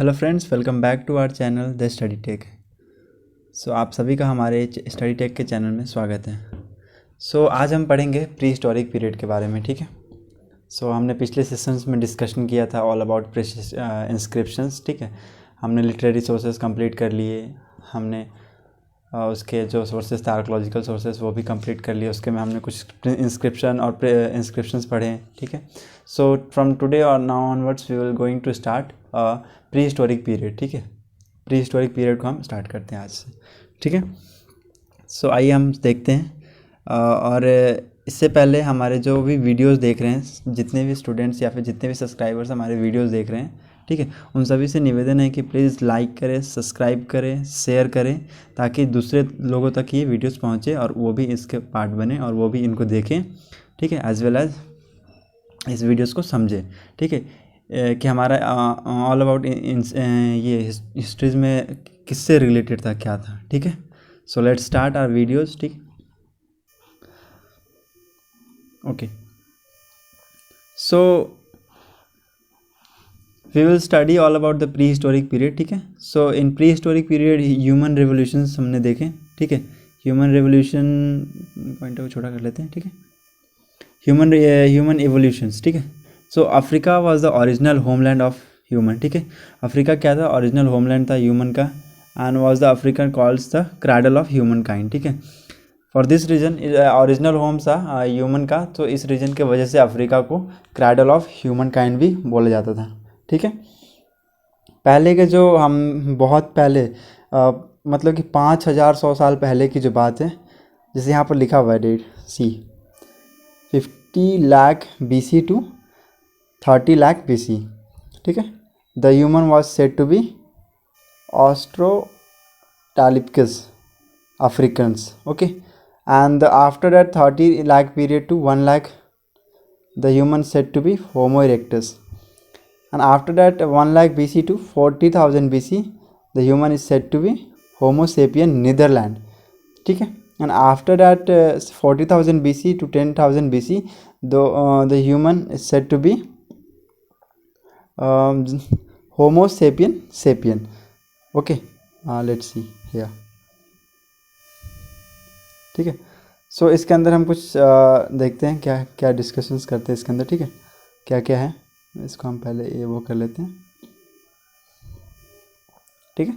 Hello friends, welcome back to our channel the study tech. आप सभी का हमारे स्टडी टेक के चैनल में स्वागत है। आज हम पढ़ेंगे प्री हिस्टोरिक पीरियड के बारे में, ठीक है। हमने पिछले सेशंस में डिस्कशन किया था ऑल अबाउट प्रेशियस इंस्क्रिप्शंस, ठीक है। हमने लिटरेरी सोर्सेज कंप्लीट कर लिए, हमने उसके जो सोर्सेज थे आर्कोलॉजिकल सोर्सेज वो भी कंप्लीट कर लिए, उसके में हमने कुछ इंस्क्रिप्शन और इंस्क्रिप्शंस पढ़े हैं, ठीक है। फ्रॉम टुडे और now onwards we will going to start pre historic period, ठीक है। प्री हिस्टोरिक पीरियड को हम स्टार्ट करते हैं आज से, ठीक है। आइए हम देखते हैं। और इससे पहले हमारे जो भी वीडियोस देख रहे हैं, जितने भी स्टूडेंट्स या फिर जितने भी सब्सक्राइबर्स हमारे वीडियोस देख रहे हैं, ठीक है, उन सभी से निवेदन है कि प्लीज़ लाइक करें, सब्सक्राइब करें, शेयर करें, ताकि दूसरे लोगों तक ये वीडियोस पहुंचे और वो भी इसके पार्ट बने और वो भी इनको देखें, ठीक है, एज वेल एज इस वीडियोस को समझें, ठीक है। कि हमारा ऑल अबाउट ये हिस्ट्रीज में किससे रिलेटेड था, क्या था, ठीक है। लेट्स स्टार्ट आवर वीडियोस, ठीक। Okay, we will study all about the pre historic period, ठीक है। In pre historic period human revolution हमने देखे, ठीक है। ह्यूमन रेवोल्यूशन पॉइंट को छोटा कर लेते हैं, ठीक है। ह्यूमन एवोल्यूशंस, ठीक है। Africa was the original homeland of human, ठीक है। अफ्रीका क्या था? ओरिजिनल होमलैंड था ह्यूमन का, and was the African called the cradle of humankind, ठीक है। For this reason original home था ह्यूमन का, तो इस रीजन के वजह से अफ्रीका को क्रैडल ऑफ ह्यूमन काइंड भी बोला जाता था, ठीक है। पहले के जो हम बहुत पहले मतलब कि 5100 साल पहले की जो बात है, जैसे यहाँ पर लिखा हुआ है date see 50 lakh BC to 30 lakh BC, ठीक है। The human was said to be Australopithecus Africans, okay. And after that 30 lakh period to 1 lakh the human said to be Homo erectus, and after that 1 lakh BC to 40,000 BC the human is said to be Homo sapien Netherland, ठीक है। and after that 40,000 BC to 10,000 BC the human is said to be Homo sapien sapien, okay. Let's see here, ठीक है। इसके अंदर हम कुछ देखते हैं क्या क्या डिस्कशंस करते हैं इसके अंदर, ठीक है, क्या क्या है। इसको हम पहले ये वो कर लेते हैं, ठीक है।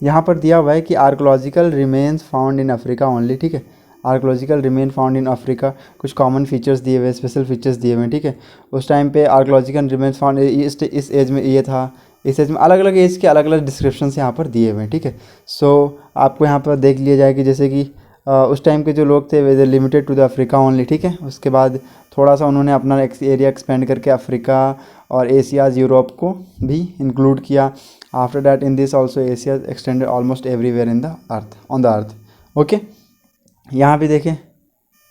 यहाँ पर दिया हुआ है कि archaeological remains found in Africa only, ठीक है। Archaeological remain found in Africa, कुछ कॉमन फीचर्स दिए हुए, स्पेशल फीचर्स दिए हुए हैं, ठीक है। उस टाइम पे आर्कोलॉजिकल रिमेन्स फाउंड इस एज में ये था, इस एज में अलग अलग एज के अलग अलग डिस्क्रिप्शन यहाँ पर दिए हुए हैं, ठीक है। आपको यहाँ पर देख लिया जाए कि जैसे कि उस टाइम के जो लोग थे वे limited to the Africa only, ठीक है। उसके बाद थोड़ा सा उन्होंने अपना एरिया एक्सपेंड करके अफ्रीका और एशियाज यूरोप को भी इंक्लूड किया। After that in this also Asia extended almost everywhere in the earth, on the earth, okay. यहाँ भी देखें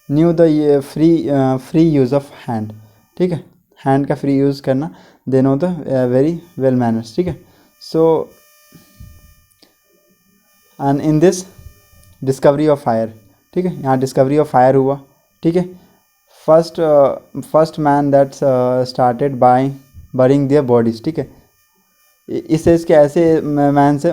new the free use of hand, ठीक है। हैंड का फ्री यूज़ करना, they know the very well manners, ठीक है। And in this discovery of fire, ठीक है। यहाँ डिस्कवरी ऑफ फायर हुआ, ठीक है। First man that started by burying their bodies, ठीक है। इस एज के ऐसे मैन से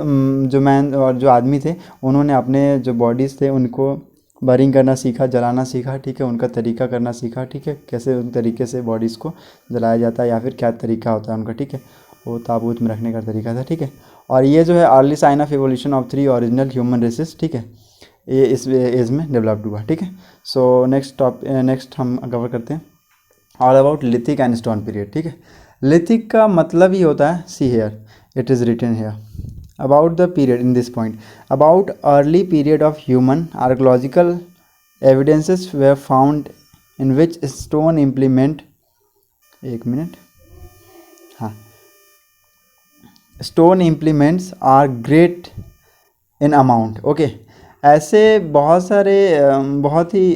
जो मैन और जो आदमी थे, उन्होंने अपने जो बॉडीज़ थे उनको बरिंग करना सीखा, जलाना सीखा, ठीक है। उनका तरीका करना सीखा, ठीक है, कैसे उन तरीके से बॉडीज़ को जलाया जाता है या फिर क्या तरीका होता है उनका, ठीक है। वो ताबूत में रखने का तरीका था, ठीक है। और ये जो है early sign of evolution of 3 original human races, ठीक है, ये इस एज में डेवलप्ड हुआ, ठीक है। नेक्स्ट हम कवर करते हैं all about lithic and stone period, ठीक है। लिथिक का मतलब ही होता है, see here it is written here, about the period in this point, about early period of human archaeological evidences were found in which stone implement, एक minute, हाँ, stone implements are great in amount, okay. ऐसे बहुत सारे बहुत ही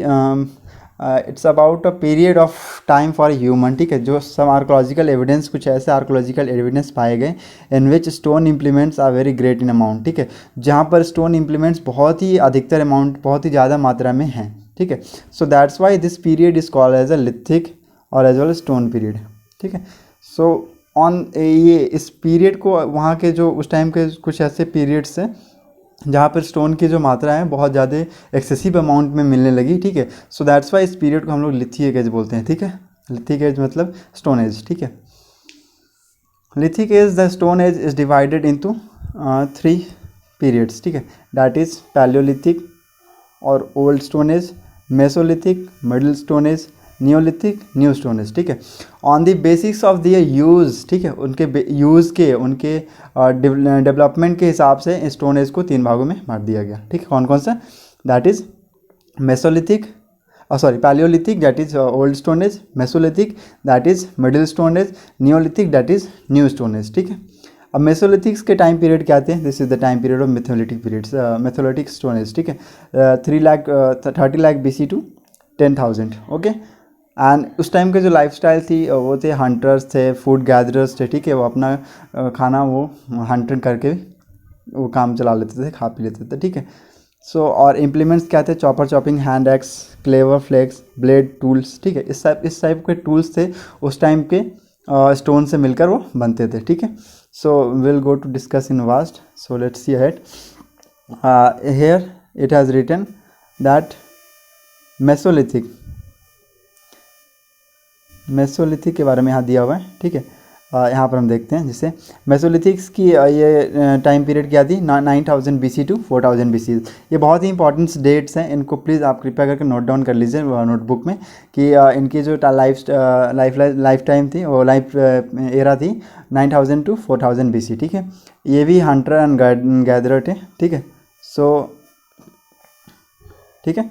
it's about a period of time for human, ठीक है। जो सम आर्कोलॉजिकल एविडेंस, कुछ ऐसे आर्कोलॉजिकल एविडेंस पाए गए in which stone implements are very great in amount, ठीक है, जहाँ पर स्टोन इम्प्लीमेंट्स बहुत ही अधिकतर अमाउंट, बहुत ही ज़्यादा मात्रा में हैं, ठीक है। That's why this period is called as a lithic और एज वेल स्टोन पीरियड, ठीक है। सो ऑन ये इस पीरियड को वहाँ के जो उस टाइम के कुछ ऐसे पीरियड्स हैं जहाँ पर स्टोन की जो मात्रा है बहुत ज़्यादा एक्सेसिव अमाउंट में मिलने लगी, ठीक है। सो दैट्स वाई इस पीरियड को हम लोग लिथिक एज बोलते हैं, ठीक है। लिथिक एज मतलब स्टोन एज, ठीक है। Lithic age, the stone age is divided into 3 periods, ठीक है। दैट इज पैलियोलिथिक और old stone age, mesolithic, middle stone age, neolithic, new stone age, ठीक है। On the basics of their use, ठीक है, उनके यूज़ के उनके डेवलपमेंट के हिसाब से स्टोन एज को 3 भागों में बांट दिया गया, ठीक है। कौन कौन सा? That is Mesolithic, Palaeolithic that is old stone age, Mesolithic that is middle stone age, Neolithic that is new stone age, ठीक है। अब मेसोलिथिक्स के टाइम पीरियड क्या आते हैं? This is the time period of mesolithic periods, mesolithic stone age, ठीक है। 30 lakh BC to 10,000, okay. And उस टाइम के जो लाइफस्टाइल थी वो थे हंटर्स थे, फूड गैदरर्स थे, ठीक है। वो अपना खाना वो हंटिंग करके वो काम चला लेते थे, खा पी लेते थे, ठीक है। सो और इम्प्लीमेंट्स क्या थे? Chopper, chopping, hand axe, cleaver, flakes, blade, tools, ठीक है। इस टाइप के टूल्स थे उस टाइम के स्टोन से मिलकर वो बनते थे, ठीक है। So will go to discuss in vast, so let's see ahead. Here it has written that mesolithic के बारे में यहाँ दिया हुआ है, ठीक है। यहाँ पर हम देखते हैं जैसे मेसोलिथिक्स की ये टाइम पीरियड क्या थी? 9000 BC टू 4000 BC। ये बहुत ही इंपॉर्टेंट डेट्स हैं, इनको प्लीज़ आप कृपया करके नोट डाउन कर लीजिए नोटबुक में कि इनकी जो लाइफ टाइम थी वो लाइफ एरा थी 9000 टू 4000 BC, ठीक है। ये भी हंटर एंड गैदरर थे, ठीक है। सो ठीक है,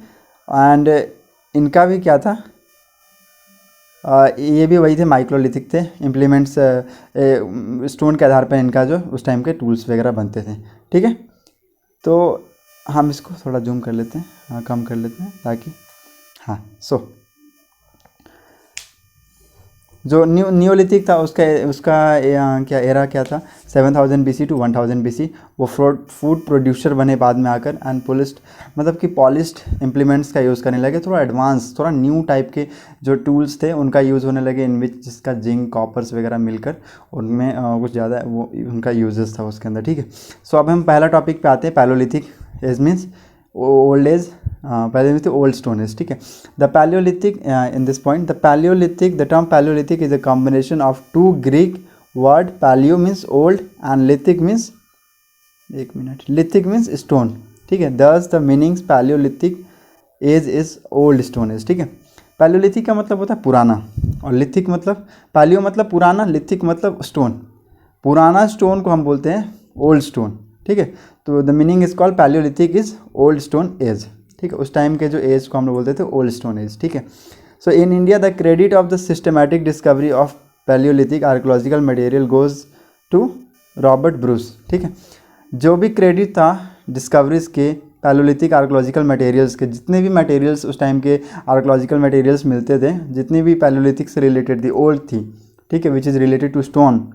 एंड इनका भी क्या था? ये भी वही थे, माइक्रोलिथिक थे। इम्प्लीमेंट्स स्टोन के आधार पर इनका जो उस टाइम के टूल्स वगैरह बनते थे, ठीक है। तो हम इसको थोड़ा जूम कर लेते हैं, कम कर लेते हैं ताकि हाँ। सो जो नियोलिथिक था उसका क्या एरा क्या था? 7000 BC टू 1000 BC। वो फूड प्रोड्यूसर बने बाद में आकर, एंड पॉलिश्ड मतलब कि पॉलिश्ड इम्प्लीमेंट्स का यूज़ करने लगे, थोड़ा एडवांस, थोड़ा न्यू टाइप के जो टूल्स थे उनका यूज़ होने लगे, इन विच जिसका जिंक, कॉपर्स वगैरह मिलकर उनमें कुछ ज़्यादा वो उनका यूजेस था उसके अंदर, ठीक है। सो अब हम पहला टॉपिक पे आते हैं, paleolithic age means old age, पहले में ओल्ड स्टोन एज, ठीक है। The paleolithic, in this point the paleolithic, the term paleolithic is a combination of 2 Greek word, paleo means old and lithic means, एक minute, lithic means stone, ठीक है। Thus the meanings paleolithic age is old stone age, ठीक है। Palaeolithic का मतलब होता है पुराना, और लिथिक मतलब, पैलियो मतलब पुराना, लिथिक मतलब स्टोन। पुराना स्टोन को हम बोलते हैं ओल्ड स्टोन, ठीक है। तो the meaning is called Palaeolithic is old stone age, ठीक है। उस टाइम के जो एज को हम लोग बोलते थे ओल्ड स्टोन एज, ठीक है। So in India the credit of the systematic discovery of palaeolithic archaeological material goes to Robert Bruce, ठीक है। जो भी क्रेडिट था डिस्कवरीज के पैलियोलिथिक आर्कोलॉजिकल मटेरियल्स के, जितने भी मटेरियल्स उस टाइम के आर्कोलॉजिकल मटेरियल्स मिलते थे, जितनी भी पैलियोलिथिक से रिलेटेड थी, ओल्ड थी, ठीक है, which is related to stone,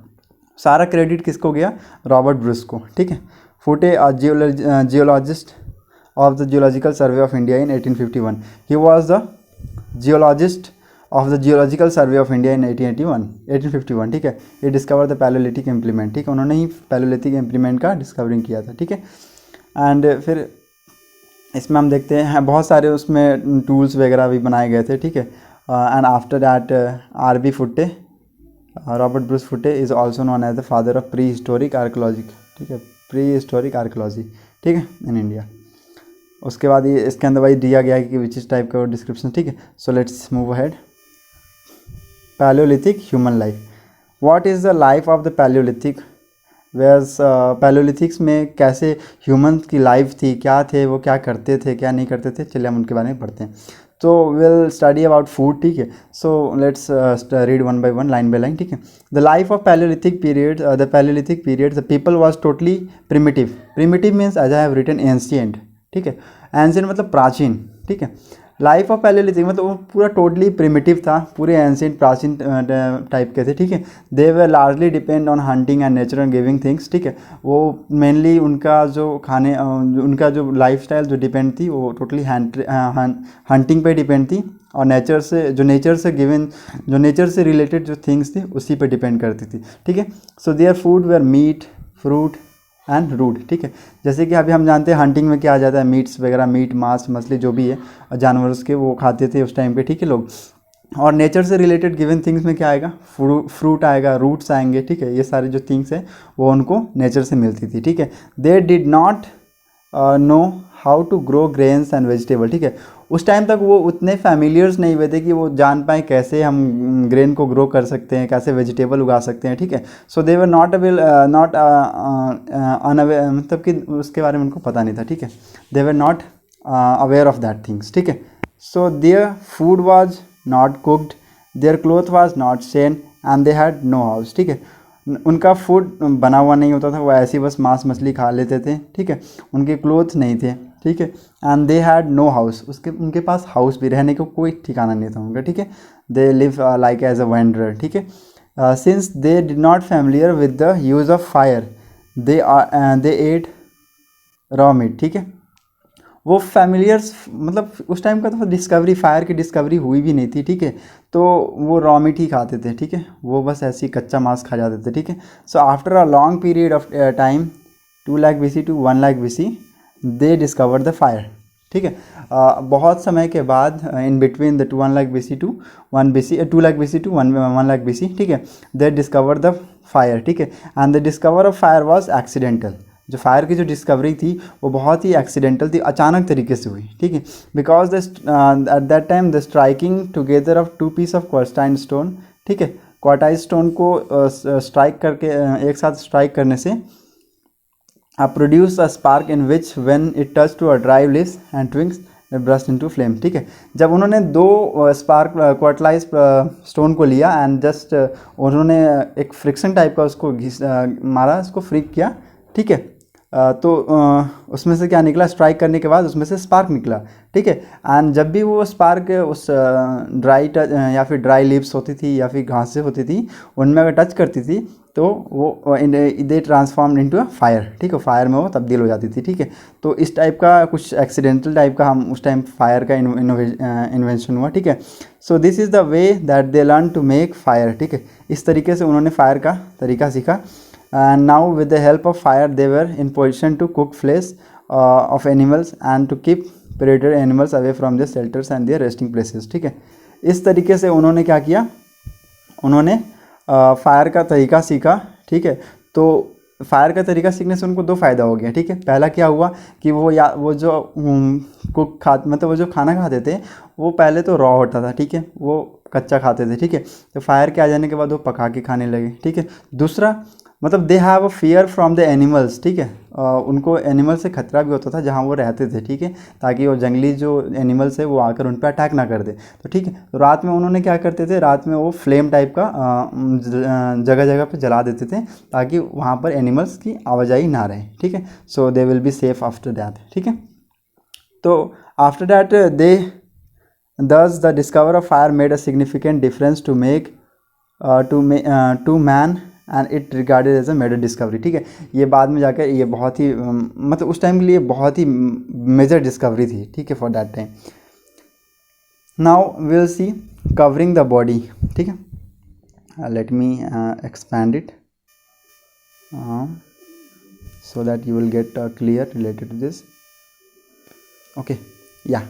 सारा क्रेडिट किसको गया? रॉबर्ट ब्रूस को, ठीक है। Foote geologist of the Geological Survey of India in 1851. He was the geologist of the Geological Survey of India in 1851, ठीक है। ये डिस्कवर द पैलियोलिथिक इम्प्लीमेंट, ठीक है, उन्होंने ही पैलियोलिथिक इम्प्लीमेंट का डिस्कवरिंग किया था, ठीक है। एंड फिर इसमें हम देखते हैं बहुत सारे उसमें टूल्स वगैरह भी बनाए गए थे, ठीक है। And after that RB Foote, Robert Bruce Foote is also known as the father of prehistoric archaeology, ठीक है, प्री हिस्टोरिक आर्कोलॉजी, ठीक है, इन इंडिया। उसके बाद ये इसके अंदर वही दिया गया है कि विच इस टाइप का डिस्क्रिप्शन, ठीक है। So let's move ahead. Palaeolithic human life, what is the life of the palaeolithic, where's palaeolithics में कैसे ह्यूमन की लाइफ थी, क्या थे वो, क्या करते थे, क्या नहीं करते थे, चलिए हम उनके बारे में पढ़ते हैं। तो विल स्टडी अबाउट फूड, ठीक है। So let's read one by one, line by line, ठीक है। The life of paleolithic period, the people was totally primitive means as I have written ancient, ठीक है। एंशियंट मतलब प्राचीन, ठीक है। लाइफ ऑफ पैलेलिथिक मतलब वो पूरा टोटली प्रिमिटिव था, पूरे एंशिएंट प्राचीन टाइप के थे, ठीक है। They were largely depend on hunting and nature and giving things, ठीक है। वो मेनली उनका जो खाने उनका जो लाइफस्टाइल जो डिपेंड थी वो टोटली हंटिंग पे डिपेंड थी, और नेचर से जो नेचर से रिलेटेड जो थिंग्स थी उसी पे डिपेंड करती थी, ठीक है। So their food were meat, fruit and root, ठीक है। जैसे कि अभी हम जानते हैं हंटिंग में क्या आ जाता है, मीट्स वगैरह, मीट मांस मछली जो भी है जानवर के वो खाते थे उस टाइम पे, ठीक है लोग। और नेचर से रिलेटेड गिवन थिंग्स में क्या आएगा, फ्रूट आएगा, रूट्स आएंगे, ठीक है। ये सारी जो थिंग्स है वो उनको नेचर से मिलती थी, ठीक है। They did not know how to grow grains and vegetable, ठीक है। उस टाइम तक वो उतने फैमिलियर्स नहीं हुए थे कि वो जान पाएँ कैसे हम ग्रेन को ग्रो कर सकते हैं, कैसे वेजिटेबल उगा सकते हैं, ठीक है। So they were not unaware, मतलब कि उसके बारे में उनको पता नहीं था, ठीक है। They were not aware of that things, ठीक है। So their food was not cooked, their cloth was not sewn and they had no house, ठीक है। उनका फूड बना हुआ नहीं होता था, वो ऐसी बस मांस मछली खा लेते थे, ठीक है। उनके क्लोथ नहीं थे, ठीक है। And they had no house, उनके पास हाउस भी, रहने को कोई ठिकाना नहीं था उनका, ठीक है। They live like as a wanderer, ठीक है। Since they did not familiar with the use of fire they ate raw meat, ठीक है। वो फैमिलियर्स मतलब उस टाइम का तो डिस्कवरी, फायर की डिस्कवरी हुई भी नहीं थी, ठीक है। तो वो रॉ मीट ही खाते थे, ठीक है। वो बस ऐसे ही कच्चा मांस खा जाते थे, ठीक है। So after a long period of time 2 lakh BC to 1 lakh BC they discover the fire, ठीक है। बहुत समय के बाद in between the 1 lakh BC to 1 BC 2 lakh BC to 1 lakh BC, ठीक है। दे डिस्कवर द फायर, ठीक है। And the discover of fire was accidental, जो फायर की जो डिस्कवरी थी वो बहुत ही एक्सीडेंटल थी, अचानक तरीके से हुई, ठीक है। Because at that time the striking together of 2 piece of quartzite stone, ठीक है। क्वार्टाइन स्टोन को स्ट्राइक करके एक साथ स्ट्राइक करने से produce a spark in which when it touch to a dry leaves and twigs burst into flame, ठीक है। जब उन्होंने दो स्पार्क क्वार्टलाइज स्टोन को लिया एंड जस्ट उन्होंने एक फ्रिक्शन टाइप का उसको मारा, उसको फ्रिक किया, ठीक है। तो उसमें से क्या निकला, स्ट्राइक करने के बाद उसमें से स्पार्क निकला, ठीक है। एंड जब भी वो स्पार्क उस ड्राई या फिर ड्राई लीव्स होती थी या फिर घासें होती थी उनमें अगर टच करती थी तो वो they transform into a fire, ठीक है। फायर में वो तब्दील हो जाती थी, ठीक है। तो इस टाइप का कुछ एक्सीडेंटल टाइप का हम उस टाइम फायर का इन्वेंशन हुआ, ठीक है। So this is the way that they learn to make fire, ठीक है। इस तरीके से उन्होंने फायर का तरीका सीखा। And now with the help of fire they were in position to cook flesh of animals and to keep predator animals away from their shelters and their resting places, ठीक है। इस तरीके से उन्होंने क्या किया, उन्होंने फायर का तरीका सीखा, ठीक है। तो फायर का तरीका सीखने से उनको दो फ़ायदा हो गया, ठीक है। पहला क्या हुआ कि वो जो कुक मतलब वो जो खाना खाते थे वो पहले तो रॉ होता था, ठीक है, वो कच्चा खाते थे, ठीक है। तो फायर के आ जाने के बाद वो पका के खाने लगे, ठीक है। दूसरा मतलब they have a fear from the animals, ठीक है। उनको एनिमल से खतरा भी होता था जहाँ वो रहते थे, ठीक है, ताकि वो जंगली जो एनिमल्स है वो आकर उन पर अटैक ना कर दे। तो ठीक है, तो रात में उन्होंने क्या करते थे, रात में वो फ्लेम टाइप का जगह जगह पे जला देते थे ताकि वहाँ पर एनिमल्स की आवाजाही ना रहे, ठीक है। So they will be safe after that, ठीक है। तो after that they thus the discover of fire made a significant difference to man and it regarded as a major discovery, ठीक है। ये बाद में जाकर ये बहुत ही मतलब उस टाइम के लिए बहुत ही मेजर डिस्कवरी थी, ठीक है, for that time. Now will see covering the body, ठीक है। Let me expand it so that you will get clear related to this. Okay, yeah,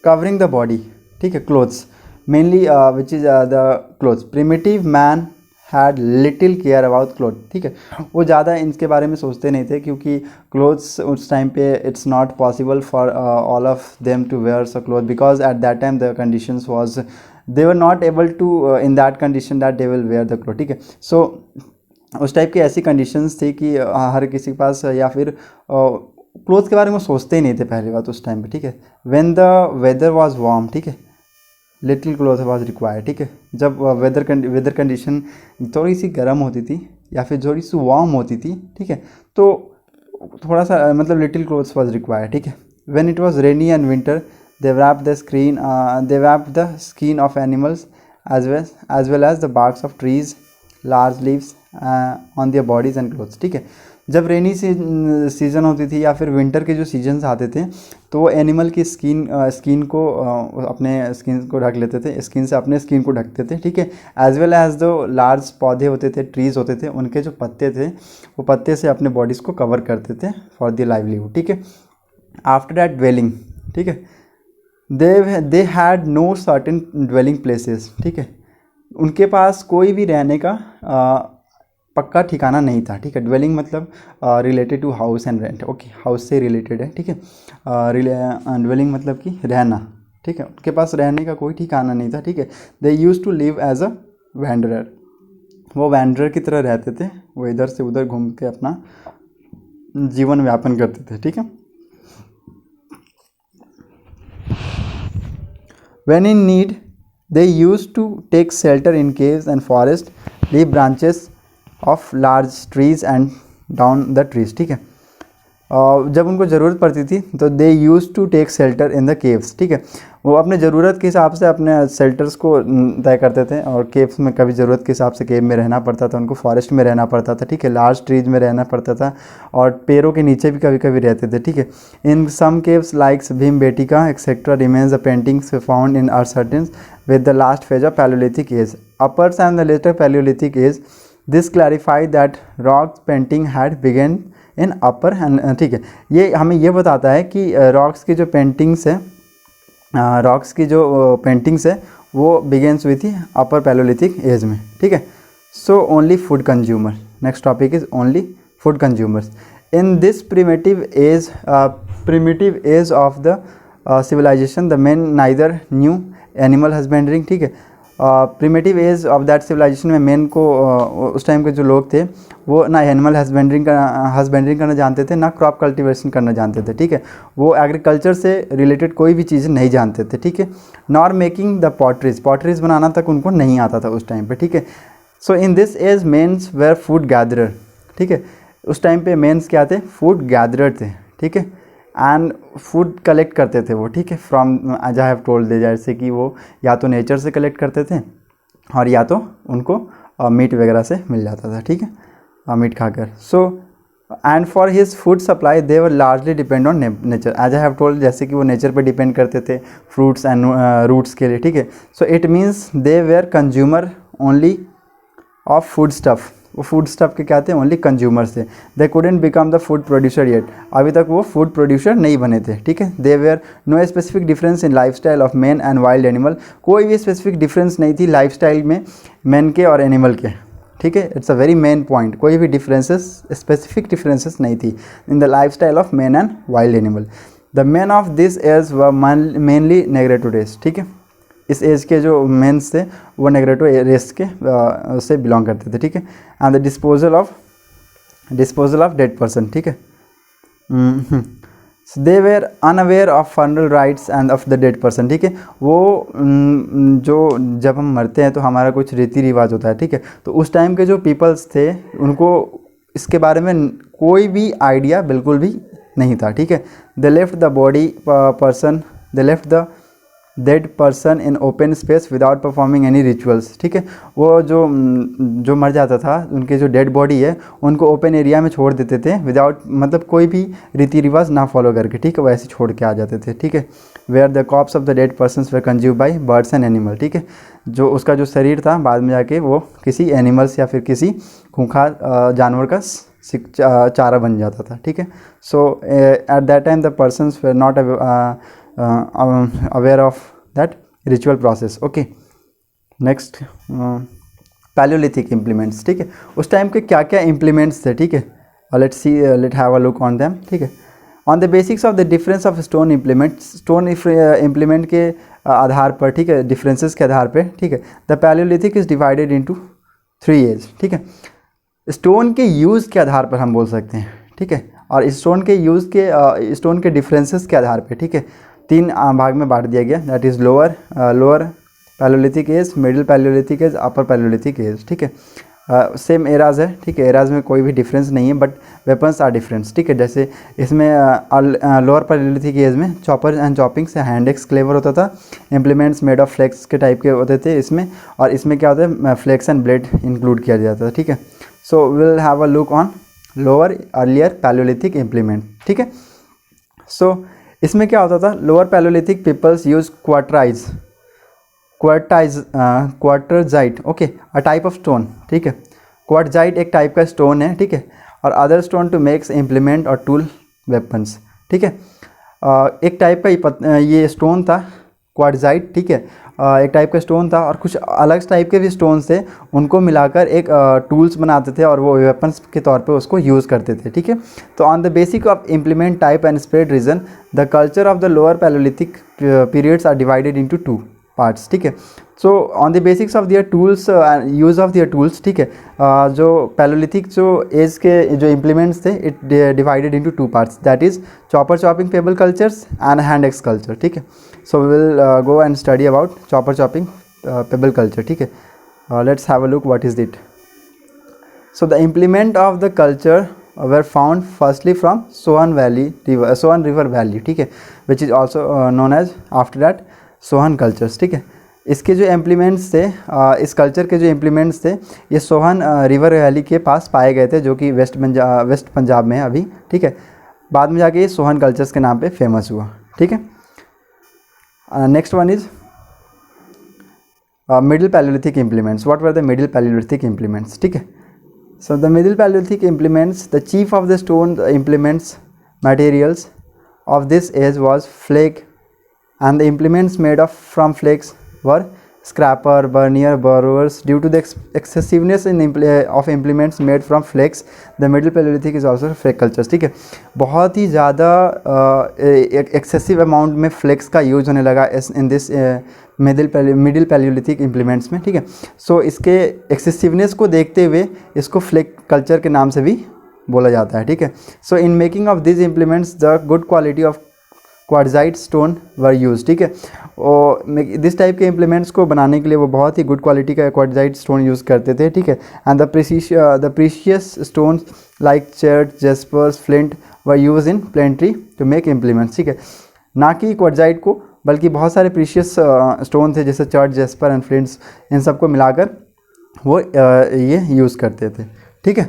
covering the body, ठीक है, clothes mainly which is the clothes. Primitive man had little care about clothes, ठीक है। वो ज़्यादा इनके बारे में सोचते नहीं थे क्योंकि clothes उस टाइम पे it's not possible for all of them to wear so clothes because at that time the conditions was they were not able to in that condition that they will wear the clothes, ठीक है। So उस type की ऐसी conditions थी कि हर किसी के पास या फिर क्लोथ के बारे में सोचते ही नहीं थे पहली बात उस टाइम पे, ठीक है। When the weather was warm, ठीक है, लिटिल क्लोथ वाज रिक्वायर्ड, ठीक है। जब वेदर कंडीशन थोड़ी सी गर्म होती थी या फिर थोड़ी सी वार्म होती थी, ठीक है, तो थोड़ा सा मतलब लिटिल क्लोथ्स वाज रिक्वायर्ड, ठीक है। when it was rainy and winter, they wrapped the skin of animals as well as the barks of trees, large leaves on their bodies and clothes. ठीक है, जब रेनी सीज़न होती थी या फिर winter के जो सीजन्स आते थे तो वो एनिमल की स्किन को अपने स्किन को ढक लेते थे, स्किन से अपने स्किन को ढकते थे. ठीक है, एज वेल एज दो लार्ज पौधे होते थे, ट्रीज़ होते थे, उनके जो पत्ते थे वो पत्ते से अपने बॉडीज़ को कवर करते थे फॉर द लाइवलीहुड. ठीक है, आफ्टर दैट ड्वेलिंग, ठीक है, they had no certain dwelling places. ठीक है, उनके पास कोई भी रहने का पक्का ठिकाना नहीं था. ठीक है, ड्वेलिंग मतलब related to house and rent. Okay, house से रिलेटेड है. ठीक है, ड्वेलिंग मतलब कि रहना. ठीक है, उनके पास रहने का कोई ठिकाना नहीं था. ठीक है, they use to live as a wanderer. वो वैंडरर की तरह रहते थे, वो इधर से उधर घूम के अपना जीवन व्यापन करते थे. ठीक है, when in need they used to take shelter in caves and forest, leave branches of large trees and down the trees. ठीक है, जब उनको ज़रूरत पड़ती थी तो they use to take shelter in the caves. ठीक है, वो अपने ज़रूरत के हिसाब से अपने शेल्टर्स को तय करते थे और केव्स में कभी ज़रूरत के हिसाब से केव में रहना पड़ता था, उनको फॉरेस्ट में रहना पड़ता था. ठीक है, लार्ज ट्रीज में रहना पड़ता था और पेड़ों के नीचे भी कभी कभी रहते थे. ठीक है, in some caves likes Bhimbetka etcetera remains the paintings found in ascertains with the last phase of Palaeolithic age, uppers and the later Palaeolithic age. This clarify that rock painting had begun in upper end. ठीक है, ये हमें ये बताता है कि rocks की जो पेंटिंग्स है, रॉक्स की जो पेंटिंग्स है वो बिगेंस हुई थी अपर पैलियोलिथिक एज में. ठीक है, so only food consumer. Next topic is only food consumers. In this primitive age of the civilisation the men neither knew animal husbandry. ठीक है, primitive age of that civilisation में men को उस time के जो लोग थे वो ना एनिमल हस्बेंडरिंग करना जानते थे, ना क्रॉप कल्टीवेशन करना जानते थे. ठीक है, वो एग्रीकल्चर से रिलेटेड कोई भी चीज़ें नहीं जानते थे. ठीक है, नॉर मेकिंग द पॉटरीज बनाना तक उनको नहीं आता था उस टाइम पे. ठीक है, so in this age mens were food gatherer. ठीक है, उस टाइम पे मेन्स क्या थे, फूड गैदरर थे. ठीक है, एंड फूड कलेक्ट करते थे वो. ठीक है, from as I have told, जैसे कि वो या तो नेचर से कलेक्ट करते थे और या तो उनको मीट वगैरह से मिल जाता था. ठीक है, मीट खाकर. So and for his food supply they were largely depend on nature. As I have told, जैसे कि वो नेचर पे डिपेंड करते थे फ्रूट्स एंड रूट्स के लिए. ठीक है, so it means they were consumer only of food stuff. वो फूड स्टफ के क्या थे, ओनली कंज्यूमर्स थे. They couldn't become the food producer yet. अभी तक वो फूड प्रोड्यूसर नहीं बने थे. ठीक है, they were no specific difference in life style of man and wild animal. कोई भी स्पेसिफिक डिफरेंस नहीं थी लाइफ स्टाइल में मैन के और एनिमल के. ठीक है, it's a very main point. कोई भी स्पेसिफिक डिफरेंसेस नहीं थी in the life style of man and wild animal. The man of this age were mainly Negrito race. ठीक है, इस एज के जो मेंस थे वो नेग्रेटो रेस के से बिलोंग करते थे. ठीक है, and the disposal of dead person. ठीक है, they were unaware of funeral rights end of the dead person. ठीक है, वो जो जब हम मरते हैं तो हमारा कुछ रीति रिवाज होता है. ठीक है, तो उस टाइम के जो पीपल्स थे उनको इसके बारे में कोई भी आइडिया बिल्कुल भी नहीं था. ठीक है, दे left the dead person in open space without performing any rituals. ठीक है, वो जो मर जाता था उनके जो डेड बॉडी है उनको ओपन एरिया में छोड़ देते थे विदाउट, मतलब कोई भी रीति रिवाज ना फॉलो करके. ठीक है, वो ऐसे छोड़ के आ जाते थे. ठीक है, where the corpse of the dead persons were consume by birds and animal. ठीक है, जो उसका जो शरीर था बाद में जाके वो किसी एनिमल्स या फिर किसी खूंखार जानवर का चारा बन जाता था. ठीक है, so at that time the persons were not aware of that ritual process. Okay, next Palaeolithic implements. ठीक है, उस टाइम के क्या क्या इम्प्लीमेंट्स थे. ठीक है, let have a look on them. ठीक है, on the basics of the difference of stone implement के आधार पर. ठीक है, डिफरेंसेस के आधार पर. ठीक है, the paleolithic is divided into 3 age. ठीक है, स्टोन के यूज़ के आधार पर हम बोल सकते हैं. ठीक है, और स्टोन के डिफरेंसेस के आधार पे. ठीक है, 3 भाग में बांट दिया गया. That is lower paleolithic age, middle paleolithic age, upper paleolithic age. ठीक है, सेम एराज है, ठीक है, एराज में कोई भी डिफरेंस नहीं है, बट वेपन्स आर डिफरेंस, ठीक है। जैसे इसमें लोअर पैलेलिथिक एज में चॉपर एंड चॉपिंग से हैंड एक्स क्लेवर होता था, इम्प्लीमेंट्स मेड ऑफ फ्लेक्स के टाइप के होते थे इसमें, और इसमें क्या होता है, फ्लेक्स एंड ब्लेड इंक्लूड किया जाता था, ठीक है। So will have a look on lower earlier Palaeolithic implement, ठीक है। सो इसमें क्या होता था, lower Palaeolithic peoples use quartzite, okay, a type of stone, ठीक है। क्वार्टजाइट एक टाइप का स्टोन है, ठीक है, और other stone to makes implement और टूल वेपन्स, ठीक है। एक टाइप का ये स्टोन था क्वार्टजाइट, ठीक है, एक टाइप का स्टोन था, और कुछ अलग टाइप के भी स्टोन्स थे, उनको मिलाकर एक टूल्स बनाते थे और वो वेपन्स के तौर पे उसको यूज़ करते थे, ठीक है। तो on the basic of implement type and spread region the culture of the lower paleolithic periods are divided into 2 parts, ठीक है। So on the basics of their tools, use of their tools, ठीक है, जो palaeolithic जो as के जो implements थे, it divided into 2 parts, that is chopper chopping pebble cultures and hand axe culture, ठीक है। So we will go and study about chopper chopping pebble culture, ठीक है। Let's have a look what is it. So the implement of the culture were found firstly from Sohan river valley, ठीक है, which is also known as after that Sohan cultures, ठीक है। इसके जो implements थे, इस कल्चर के जो इम्प्लीमेंट्स थे, ये सोहन रिवर वैली के पास पाए गए थे, जो कि वेस्ट पंजाब में है अभी, ठीक है। बाद में जाके ये सोहन कल्चर्स के नाम पे फेमस हुआ, ठीक है। Next one is middle paleolithic implements. What were the middle paleolithic implements, ठीक है। So the middle paleolithic implements, the chief of the stone implements materials of this age was flake, and the implements made from flakes were scraper, vernier, borers. Due to the excessiveness of implements made from flakes, the middle paleolithic is also flake cultures, ठीक है। बहुत ही ज़्यादा excessive amount में flex का use होने लगा in this middle paleolithic implements में, ठीक है। सो इसके एक्सेसिवनेस को देखते हुए इसको फ्लेक कल्चर के नाम से भी बोला जाता है, ठीक है। So in making of this implements the good quality of quartzite stone were use, ठीक है। और दिस टाइप के इम्प्लीमेंट्स को बनाने के लिए वो बहुत ही गुड क्वालिटी का क्वार्टजाइट स्टोन यूज़ करते थे, ठीक है। And the precious stones like chert, jaspers, flint were use in plenty to make implements, ठीक है। ना कि क्वार्टजाइट को, बल्कि बहुत सारे प्रीशियस स्टोन थे जैसे चर्ट, जेस्पर एंड फ्लिंट्स, इन सबको मिलाकर वो ये यूज़ करते थे, ठीक है।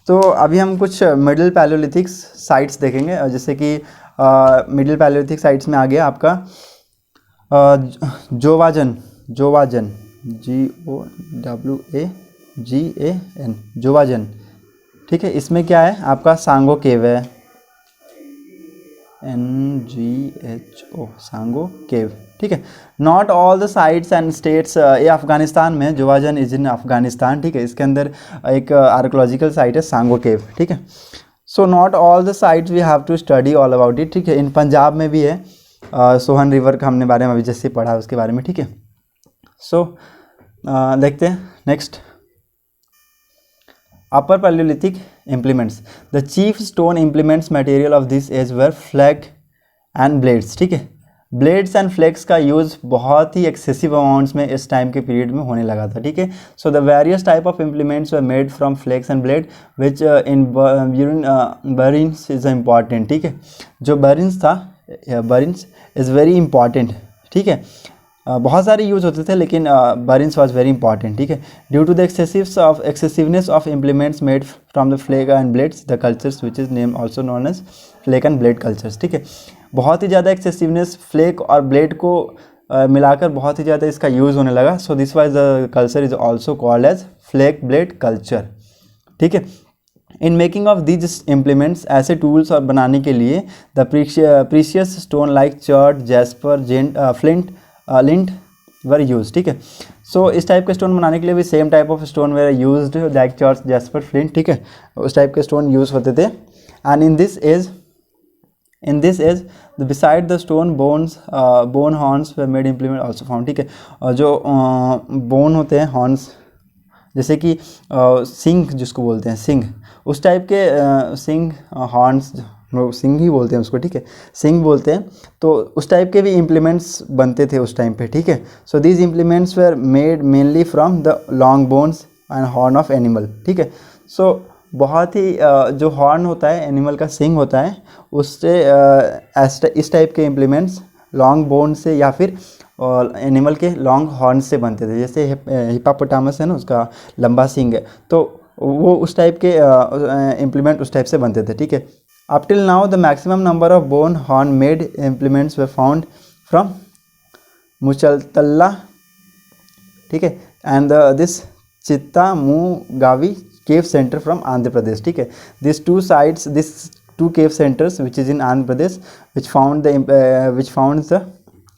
तो अभी हम कुछ मिडिल पैलेलिथिक साइट्स देखेंगे, जैसे कि मिडिल पैलेलिथिक साइट्स में आ गया आपका जोवाजन, GOWAGAN, जोवाजन, ठीक है। इसमें क्या है आपका सांगो केव है, NGHO, सांगो केव, ठीक है। Not all the sites and states, ये अफ़गानिस्तान में, जोवाजन इज इन अफ़गानिस्तान, ठीक है। इसके अंदर एक आर्कोलॉजिकल साइट है सांगो केव, ठीक है। So not all the sites we have to study all about it, ठीक है। इन पंजाब में भी है, सोहन रिवर का हमने बारे में अभी जैसे पढ़ा उसके बारे में, ठीक है। सो देखते हैं next, upper paleolithic implements. The chief stone implements material of this age were flake and blades, ठीक है। ब्लेड्स एंड फ्लेक्स का यूज़ बहुत ही एक्सेसिव अमाउंट्स में इस टाइम के पीरियड में होने लगा था, ठीक है। So the various type of implements were made from flakes and blade which in burins is important, ठीक है। जो बरिन्स था, बरिन्स इज़ वेरी इंपॉर्टेंट, ठीक है। बहुत सारे यूज़ होते थे, लेकिन बरिन्स वॉज वेरी इंपॉर्टेंट, ठीक है। Due to the excessiveness of implements made from the flake and blades the cultures which is name also known as flake and blade cultures, ठीक है। बहुत ही ज़्यादा एक्सेसिवनेस फ्लेक और ब्लेड को मिलाकर बहुत ही ज़्यादा इसका यूज़ होने लगा। So this wise the culture is also called as flake blade culture, ठीक है। In making of these implements, ऐसे टूल्स और बनाने के लिए the precious stone like chert, jasper, flint, lint were use, ठीक है। सो इस टाइप के स्टोन बनाने के लिए भी same type of stone were used like chert, jasper, flint, ठीक है। उस टाइप के स्टोन यूज होते थे। And in this age beside the stone bone horns were made implement also found, ठीक है। और जो बोन होते हैं, हॉर्न्स, जैसे कि सिंग जिसको बोलते हैं, सिंग, उस टाइप के सिंग, हॉर्न्स, सिंग ही बोलते हैं उसको, ठीक है, सिंग बोलते हैं। तो उस टाइप के भी इम्प्लीमेंट्स बनते थे उस टाइम पे, ठीक है। So these implements were made mainly from the long bones and horn of animal, ठीक है। सो बहुत ही जो हॉर्न होता है एनिमल का, सिंग होता है, उससे इस टाइप के इम्प्लीमेंट्स लॉन्ग बोन से या फिर एनिमल के लॉन्ग हॉर्न से बनते थे। जैसे हिप्पोपोटामस है ना, उसका लंबा सिंग है, तो वो उस टाइप के इम्प्लीमेंट उस टाइप से बनते थे, ठीक है। Up till now the maximum number of bone horn made implements were found from Muchchatla, ठीक है, and this Chintamanugavi cave centre from Andhra Pradesh, ठीक है। This two cave centres which is in Andhra Pradesh which found the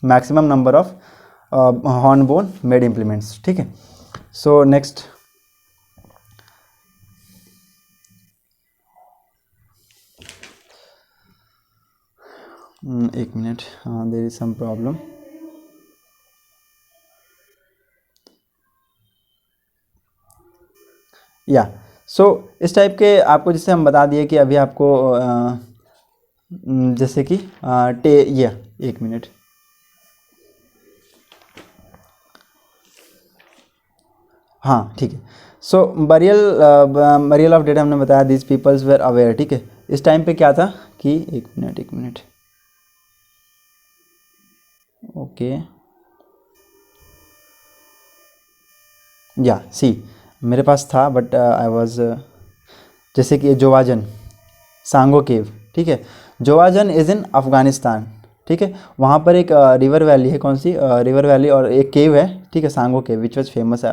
maximum number of horn bone made implements, ठीक है। So next, एक minute, there is some problem. या so इस type के आपको, जैसे हम बता दिए कि अभी आपको जैसे कि एक मिनट, हाँ ठीक है। सो बरियल ऑफ डेड हमने बताया, दिस पीपल्स वेर अवेयर, ठीक है। इस टाइम पे क्या था कि एक मिनट ओके, या सी मेरे पास था बट आई वाज, जैसे कि जोवाजन सांगो केव, ठीक है। जोवाजन इज़ इन अफ़गानिस्तान, ठीक है। वहाँ पर एक रिवर वैली है, कौन सी रिवर वैली, और एक केव है, ठीक है, Sanghao cave, which was famous,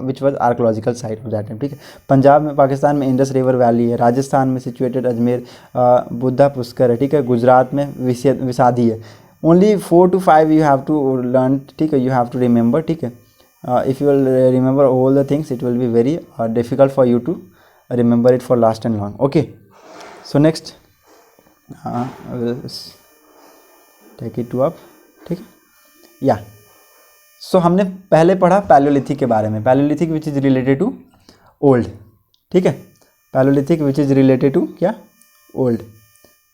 which was archaeological site of that time, ठीक है। पंजाब में, पाकिस्तान में इंडस रिवर वैली है। राजस्थान में सिचुएटेड अजमेर बुद्धा पुष्कर है, ठीक है। गुजरात में विसाधी है। Only 4 to 5 you have to learn, ठीक है, यू हैव टू रिमेंबर, ठीक है। If you will remember all the things, it will be very difficult for you to remember it for last and long. Okay, so next I will take it to up, ठीक है। या सो हमने पहले पढ़ा Palaeolithic के बारे में, paleolithic which is related to old, ठीक है। Paleolithic which is related to क्या, ओल्ड,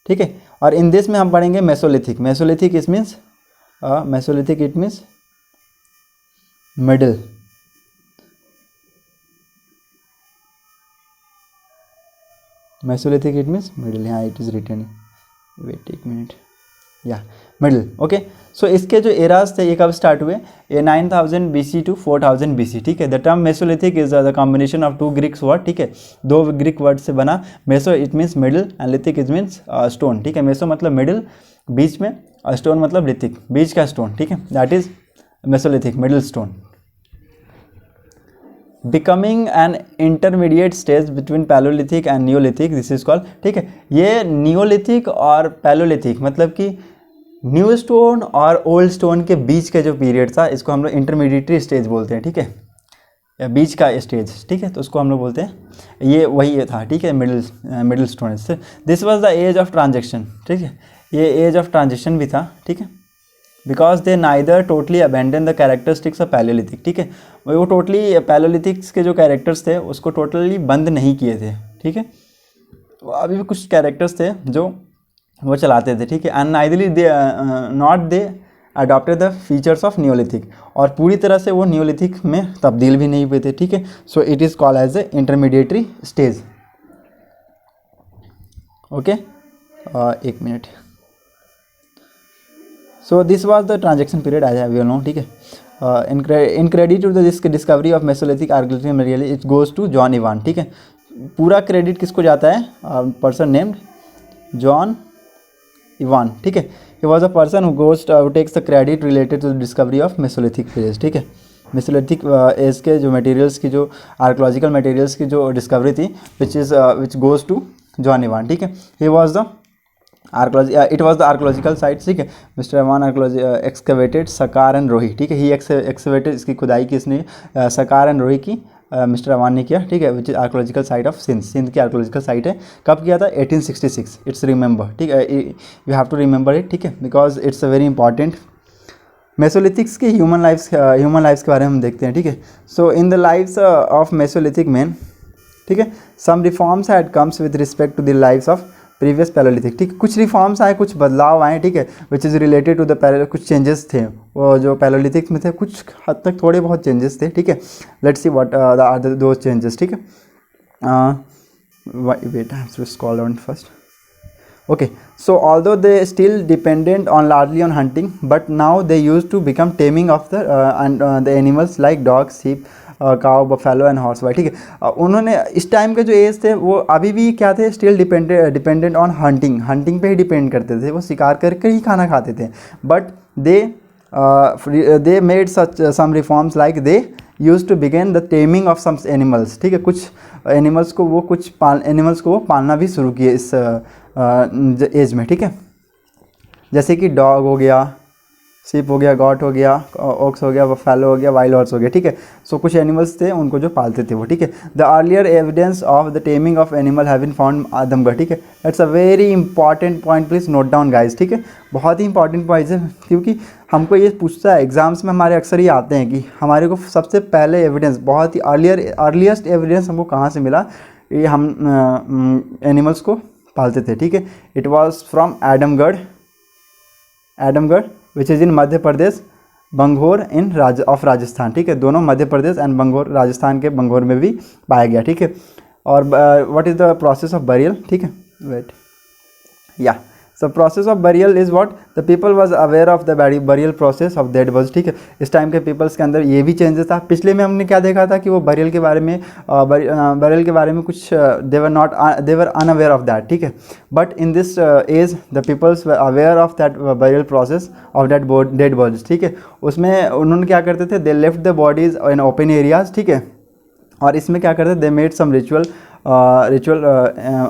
ठीक है। और इन दिस में हम पढ़ेंगे mesolithic. Mesolithic it means middle, mesolithic it means middle, यहाँ इट इज़ रिटन, वेट एक मिनट, या मिडिल, ओके। सो इसके जो एराज थे ये कब स्टार्ट हुए, ये 9000 BC टू 4000 BC, ठीक है। The term Mesolithic is the combination of 2 Greeks word, ठीक है, 2 ग्रीक वर्ड से बना। Meso it means middle and lithic it means stone, ठीक है। मेसो मतलब मिडिल, बीच में, और स्टोन मतलब लिथिक, बीच का स्टोन, ठीक है, that is Mesolithic, middle stone. Becoming an intermediate stage between palaeolithic and Neolithic, this is called, ठीक है। ये न्यूलिथिक और पैलोलिथिक मतलब कि न्यू स्टोन और ओल्ड स्टोन के बीच का जो पीरियड था, इसको हम लोग इंटरमीडिएटरी स्टेज बोलते हैं, ठीक है, या बीच का स्टेज, ठीक है, तो उसको हम लोग बोलते हैं, ये वही था, ठीक है, middle stone. This was the age of transaction, ठीक है, ये एज ऑफ ट्रांजेक्शन भी था, ठीक है, because they neither totally abandon the characteristics of Palaeolithic, ठीक है। वो टोटली पैलियोलिथिक्स के जो कैरेक्टर्स थे उसको टोटली बंद नहीं किए थे, ठीक है। अभी भी कुछ कैरेक्टर्स थे जो वो चलाते थे, ठीक है। And neither they adopted the features of Neolithic, और पूरी तरह से वो न्यूलिथिक में तब्दील भी नहीं हुए थे, ठीक है। So it is called as a intermediary stage, okay. एक minute, so this was the transaction period as have you know, ठीक है। In credit to the discovery of Mesolithic archaeological material it goes to John Evan, ठीक है। पूरा credit किसको जाता है, person named John Evan, ठीक है। He was a person who goes to takes the credit related to the discovery of mesolithic period, ठीक है। मेसोलिथिक एज के जो मटेरियल्स की, जो आर्कियोलॉजिकल मटेरियल्स की जो डिस्कवरी थी, which goes to John Evan, ठीक है। He was the it was the archaeological site, ठीक है। Mister Evan excavated Sukkur and Rohri, ठीक है। ही एक्सकवेटेड, इसकी खुदाई किसने, सकार एंड रोही की मिस्टर अवान ने किया, ठीक है। Which is archaeological site of Sindh, Sindh की आर्कोलॉजिकल साइट है। कब किया था, 1866, इट्स रिमेंबर, ठीक है, you have to remember it, ठीक है, because it's a very important. Mesolithics के ह्यूमन लाइफ्स के बारे में हम देखते हैं, ठीक है। So in the lifes of Mesolithic man, ठीक है, some reforms had comes with respect to the lifes of previous Palaeolithic, ठीक है। कुछ रिफॉर्म्स आए, कुछ बदलाव आए, ठीक है, which is related to the कुछ चेंजेस थे वो जो पैलोलिथिक में थे, कुछ हद तक थोड़े बहुत चेंजेस थे, ठीक है। Let's see what are those changes, ठीक है। Wait, I have to scroll down first. Okay, so although they still dependent on largely on hunting, but now they used to become taming of the animals like dogs, sheep, cow, buffalo and horse, ठीक है। उन्होंने इस time के जो as थे वो अभी भी क्या थे, स्टिल डिपेंडेंट ऑन हंटिंग पे ही डिपेंड करते थे, वो शिकार करके ही खाना खाते थे। But they made such some reforms like they use to begin the taming of some animals, ठीक है। कुछ एनिमल्स को वो पालना भी शुरू किए इस एज में, ठीक है। जैसे कि डॉग हो गया, सीप हो गया, गॉट हो गया, ऑक्स हो गया, बफेलो हो गया, वाइल्ड हॉर्स हो गया, ठीक है। सो कुछ एनिमल्स थे उनको जो पालते थे वो, ठीक है। The earlier evidence of the taming of animal have been found Adamgarh, ठीक है। That's a very important point, please note down guys, ठीक है। बहुत ही इंपॉर्टेंट पॉइंट है, क्योंकि हमको ये पूछता है एग्जाम्स में, हमारे अक्सर ये आते हैं कि हमारे को सबसे पहले एविडेंस, बहुत ही अर्लीस्ट एविडेंस हमको कहाँ से मिला, ये हम एनिमल्स को पालते थे, ठीक है। It was from Adamgarh which is in Madhya Pradesh, Bagor in of Rajasthan, ठीक है। दोनों मध्य प्रदेश एंड बंगोर, राजस्थान के बंगोर में भी पाया गया, ठीक है। और what is the process of burial, ठीक है। वेट, या so process of burial is what the people was aware of the burial process of dead bodies, ठीक है। इस टाइम के पीपल्स के अंदर ये भी चेंजेस था। पिछले में हमने क्या देखा था कि वो बरियल के बारे में कुछ they were unaware of that, ठीक है। But in this age the peoples were aware of that burial process of that dead bodies, ठीक है। उसमें उन्होंने क्या करते थे, they left the bodies in open areas, ठीक है। और इसमें क्या करते थे, they made some ritual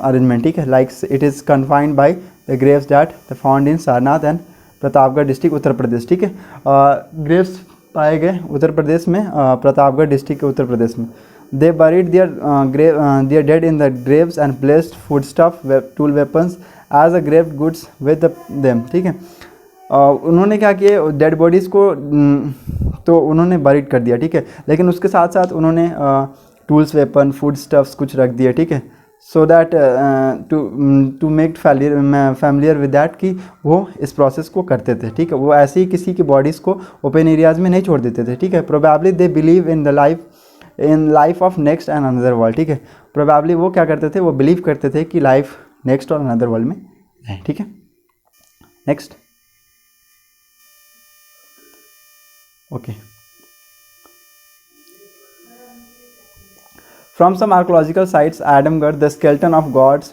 arrangement, ठीक है। Like it is confined by the graves that the found in Sarnath and Pratapgarh district, Uttar Pradesh, ठीक है। ग्रेव्स पाए गए उत्तर प्रदेश में, प्रतापगढ़ डिस्ट्रिक्ट के उत्तर प्रदेश में। They buried their dead in the graves and placed food stuff, tool weapons as a grave goods with them, ठीक है। उन्होंने क्या किया, डेड बॉडीज़ को तो उन्होंने बरीड कर दिया, ठीक है। लेकिन उसके साथ साथ उन्होंने टूल्स, वेपन, फूड स्टफ्स कुछ रख दिया, ठीक है। So that to make familiar with that, कि वो इस प्रोसेस को करते थे, ठीक है। वो ऐसे ही किसी की बॉडीज़ को ओपन एरियाज़ में नहीं छोड़ देते थे, ठीक है। Probably they believe in life of next and another world, ठीक है। प्रोबेबली वो क्या करते थे, वो बिलीव करते थे कि लाइफ नेक्स्ट और अनदर वर्ल्ड में है, ठीक है। Next, okay. From some archaeological sites, Adamgarh, the skeleton of gods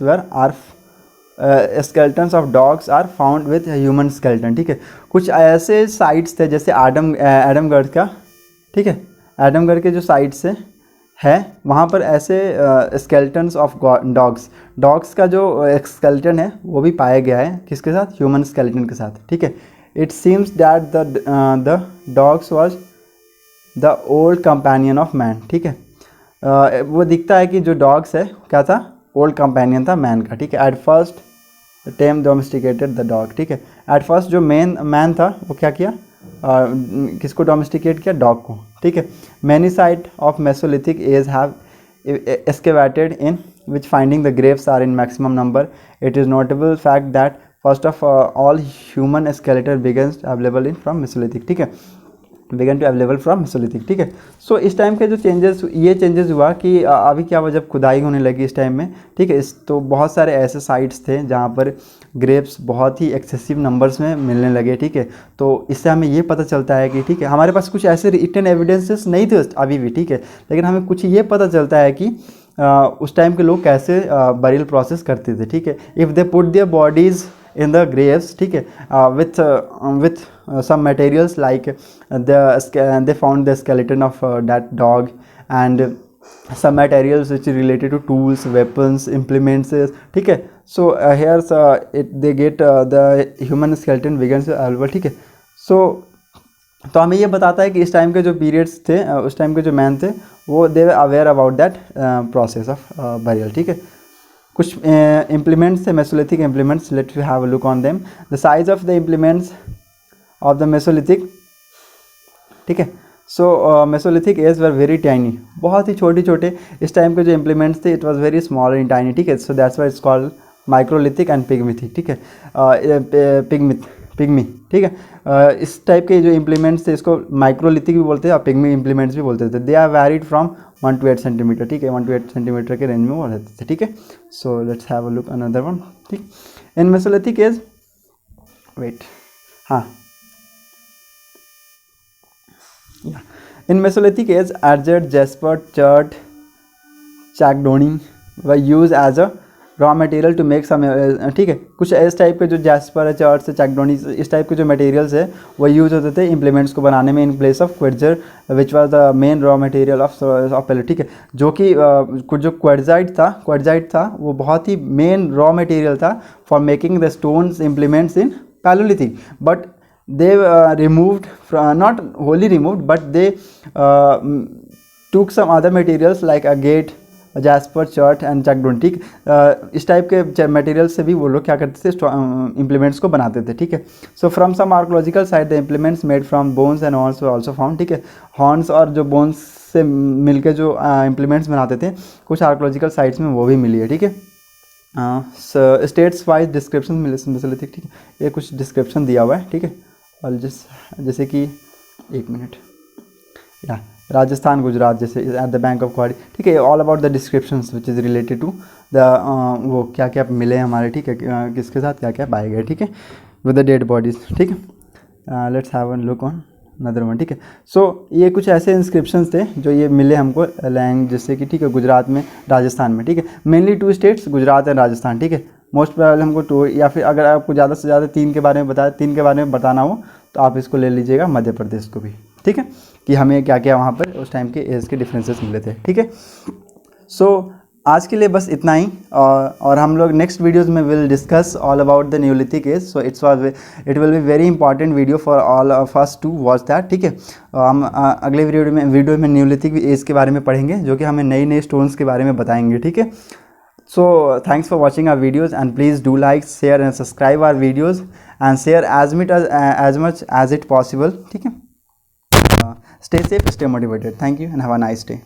skeletons of dogs are found with human skeleton, ठीक है। कुछ ऐसे साइट्स थे जैसे आदमगढ़ का, ठीक है। आदमगढ़ के जो साइट्स है वहाँ पर ऐसे स्केलेटन्स ऑफ डॉग्स का जो स्केलेटन है वो भी पाया गया है, किसके साथ, ह्यूमन स्केलेटन के साथ, ठीक है। It seems that the dogs was the old companion of man, ठीक है। वो दिखता है कि जो डॉग्स है क्या था, ओल्ड कंपेनियन था मैन का, ठीक है। At first time domesticated the dog, ठीक है। एट फर्स्ट जो मैन था वो क्या किया, किसको डोमेस्टिकेट किया, डॉग को, ठीक है। Many site of mesolithic age have excavated in which finding the graves are in maximum number. It is notable fact that first of all human skeleton begins available in from mesolithic, ठीक है। Begin to available from mesolithic, ठीक है। सो इस time के जो changes हुआ कि अभी क्या हुआ, जब खुदाई होने लगी इस टाइम में, ठीक है। तो बहुत सारे ऐसे साइट्स थे जहाँ पर ग्रेव्स बहुत ही एक्सेसिव नंबर्स में मिलने लगे, ठीक है। तो इससे हमें ये पता चलता है कि, ठीक है, हमारे पास कुछ ऐसे रिटन एविडेंसेस नहीं थे अभी भी, ठीक है। लेकिन हमें कुछ ये पता चलता है कि उस टाइम के लोग कैसे बरियल प्रोसेस करते थे, ठीक है। If they put their bodies in the graves, ठीक है, with some materials like they found the skeleton of that dog and some materials which is related to tools, weapons, implements, ठीक है। so here they get the human skeleton begins available, ठीक है। so तो हमें ये बताता है कि इस टाइम के जो पीरियड्स थे, उस टाइम के जो मैन थे वो they were aware about that process of burial, ठीक है। कुछ इम्प्लीमेंट्स थे, Mesolithic implements, let you have a look on them. The size of the implements of the Mesolithic, ठीक है। So Mesolithic age were very tiny, बहुत ही छोटे छोटे इस टाइम के जो इम्प्लीमेंट्स थे, it was very small and tiny, ठीक है। So that's why it's called microlithic and pygmythic, ठीक है, पिग्मी, ठीक है। इस टाइप के जो इम्प्लीमेंट्स थे इसको माइक्रोलिथिक भी बोलते हैं और पिग्मी इम्प्लीमेंट्स भी बोलते थे। They are varied from 1 to 8 centimetre, ठीक है, 1 to 8 सेंटीमीटर के रेंज में वो रहते थे, ठीक है। So let's have a look another one, ठीक। इन मेसोलिथिक एज, वेट, हाँ, इन मेसोलिथिक एज एडजर्ट, jasper, chert, chalcedony were use as a raw material to make some, ठीक है। कुछ इस टाइप के जो जैस्पर है, चर्ट से, चैकडोनी, इस टाइप के जो मटेरियल्स है वो यूज होते थे इम्प्लीमेंट्स को बनाने में in place of quartz which was the main raw material of pallet, ठीक है। जो कि कुछ जो क्वेट्जाइट था वो बहुत ही मेन रॉ मटेरियल था for making the stones implements in palaeolithic, but they removed, not wholly removed, but they took some other materials like agate, jasper, chert and chalcedony, ठीक। इस टाइप के मटेरियल्स से भी वो लोग क्या करते थे, इम्प्लीमेंट्स को बनाते थे, ठीक है। So from some archaeological site the implements made from bones and horns were also found, ठीक है। हॉर्न्स और जो बोन्स से मिलके जो इम्प्लीमेंट्स बनाते थे कुछ आर्कोलॉजिकल साइट्स में वो भी मिली है, ठीक है। स्टेट्स वाइज डिस्क्रिप्शन मिले मेसोलिथिक, ठीक है, ये कुछ डिस्क्रिप्शन दिया हुआ है, ठीक है। और जैसे कि एक मिनट, या राजस्थान, गुजरात, जैसे at the bank of quarry, ठीक है। All about the descriptions which is related to the वो क्या क्या मिले हमारे, ठीक है, किसके साथ क्या क्या पाए गए, ठीक है, विद द डेड बॉडीज, ठीक है। Let's have a look on another one, ठीक है। सो ये कुछ ऐसे इंस्क्रिप्शंस थे जो ये मिले हमको जैसे कि, ठीक है, गुजरात में, राजस्थान में, ठीक है। Mainly 2 states, Gujarat and Rajasthan, ठीक है। मोस्ट प्रोबेबली हमको 2, या फिर अगर आपको ज़्यादा से ज़्यादा 3 के बारे में बताना हो तो आप इसको ले लीजिएगा, मध्य प्रदेश को भी, ठीक है, कि हमें क्या क्या वहाँ पर उस टाइम के एज के डिफरेंसेस मिले थे, ठीक है। सो आज के लिए बस इतना ही, और हम लोग नेक्स्ट वीडियोज़ में will discuss all about the neolithic age. So it will be very important video for all of us to watch that, ठीक है। हम अगले वीडियो में न्यूलिथिक एज के बारे में पढ़ेंगे जो कि हमें नई नई स्टोन्स के बारे में बताएंगे, ठीक है। So thanks for watching our videos, and please do like, share and subscribe our videos, and share as much as it possible, ठीक है। Stay safe, stay motivated. Thank you and have a nice day.